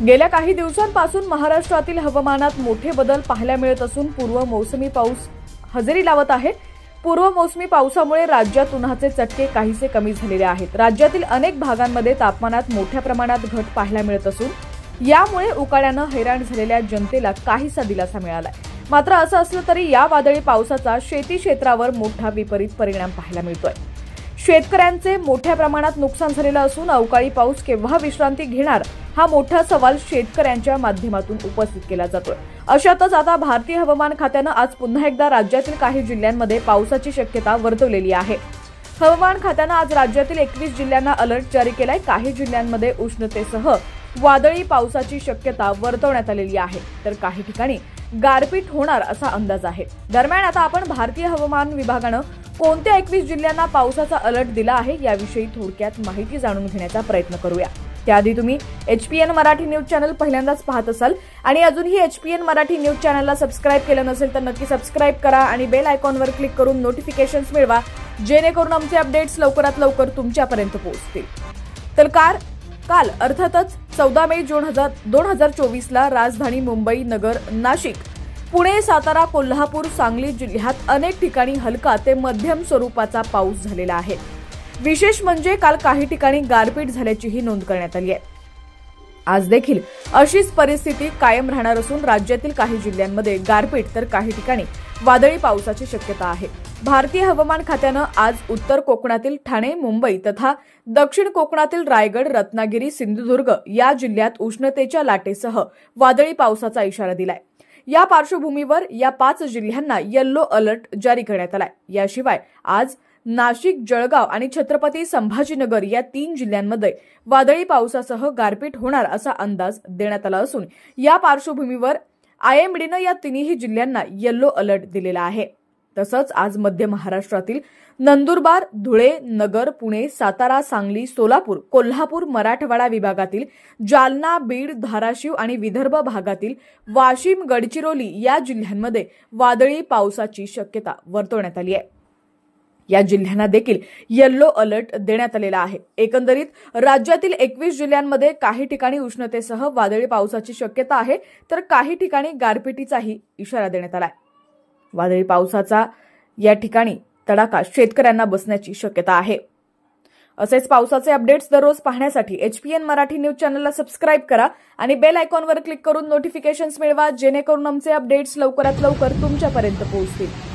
गेल्या काही दिवसांपासून महाराष्ट्रातील हवामानात मोठे बदल पाहायला मिळत असून पूर्व मोसमी पाऊस हजेरी लावत आहे। पूर्व मोसमी पावसामुळे राज्यात उन्हाचे चटके काहीसे कमी झालेले आहेत। राज्यातील अनेक भागांमध्ये तापमानात मोठ्या प्रमाणात घट पाहायला मिळत असून यामुळे उकाड्यानं हैराण झालेल्या जनतेला काहीसा दिलासा मिळालाय। मात्र असं असलं तरी या वादळी पावसाचा शेती क्षेत्रावर मोठा विपरीत परिणाम पाहायला मिळतोय। शेतकऱ्यांचे मोठ्या प्रमाणात नुकसान झालेलं असून अवकाळी पाऊस केव्हा विश्रांती घेणार हा मोठा सवाल शेतकऱ्यांच्या माध्यमातून उपस्थित केला जातोय। अशातच आता भारतीय हवामान खात्यानं आज पुन्हा एकदा राज्यातील काही जिल्ह्यांमध्ये पावसाची शक्यता वर्तवलेली आहे। हवामान खात्यानं आज राज्यातील 21 जिल्ह्यांना अलर्ट जारी केलाय। काही जिल्ह्यांमध्ये उष्णतेसह वादळी पावसाची शक्यता वर्तवण्यात आलेली आहे, तर काही ठिकाणी गारपीट होणार असा अंदाज आहे। दरम्यान आता आपण भारतीय हवामान विभागानं कोणत्या 21 जिल्ह्यांना पावसाचा अलर्ट दिला आहे याविषयी थोडक्यात माहिती जाणून घेण्याचा प्रयत्न करूया। त्याआधी तुम्ही HPN मराठी न्यूज चॅनल पहिल्यांदाच पाहत असाल आणि अजूनही HPN मराठी न्यूज चॅनलला सबस्क्राइब केलं नसेल तर नक्की सबस्क्राइब करा आणि बेल आयकॉनवर क्लिक करून नोटिफिकेशन्स मिळवा, जेणेकरून आमचे अपडेट्स लवकरात लवकर तुमच्यापर्यंत पोहोचतील। तर काल अर्थातच 14 मे 2024 ला राजधानी मुंबई, नगर, नाशिक, पुणे, सातारा, कोल्हापूर, सांगली जिल्ह्यात अनेक ठिकाणी हलका ते मध्यम स्वरूपाचा पाऊस झालेला आहे। विशेष म्हणजे काल काही ठिकाणी गारपीट झाल्याचीही नोंद करण्यात आली आहे। आज देखील अशीच परिस्थिती कायम राहणार असून राज्यातील काही जिल्ह्यांमध्ये गारपीट तर काही ठिकाणी वादळी पावसाची शक्यता आहे। भारतीय हवामान खात्यानं आज उत्तर कोकणातील ठाणे, मुंबई तथा दक्षिण कोकणातील रायगड, रत्नागिरी, सिंधुदुर्ग या जिल्ह्यात उष्णतेच्या लाटेसह वादळी पावसाचा इशारा दिलाय। या पार्श्वभूमीवर या 5 जिल्ह्यांना येलो अलर्ट जारी करण्यात आलाय। याशिवाय आज नाशिक, जळगाव आणि छत्रपती संभाजीनगर या 3 जिल्ह्यांमध्ये वादळी पावसासह गारपीट होणार असा अंदाज देण्यात आला असून या पार्श्वभूमीवर IMDनं या तिन्ही जिल्ह्यांना येलो अलर्ट दिलेला आहे। तसंच आज मध्य महाराष्ट्रातील नंदुरबार, धुळे, नगर, पुणे, सातारा, सांगली, सोलापूर, कोल्हापूर, मराठवाडा विभागातील जालना, बीड, धाराशिव आणि विदर्भ भागातील वाशिम, गडचिरोली या जिल्ह्यांमध्ये वादळी पावसाची शक्यता वर्तवण्यात आली आहे। या जिल्ह्यांना देखील येलो अलर्ट देण्यात आलेला आहे। एकंदरीत राज्यातील 21 जिल्ह्यांमध्ये काही ठिकाणी उष्णतेसह वादळी पावसाची शक्यता आहे, तर काही ठिकाणी गारपिटीचाही इशारा देण्यात आलाय। वादळी पावसाचा या ठिकाणी तडाखा शेतकऱ्यांना बसण्याची शक्यता आहे। असेच पावसाचे अपडेट्स दररोज पाहण्यासाठी HPN मराठी न्यूज चॅनलला सबस्क्राइब करा आणि बेल आयकॉनवर क्लिक करून नोटिफिकेशन्स मिळवा, जेणेकरून आमचे अपडेट्स लवकरात लवकर तुमच्यापर्यंत पोहोचतील।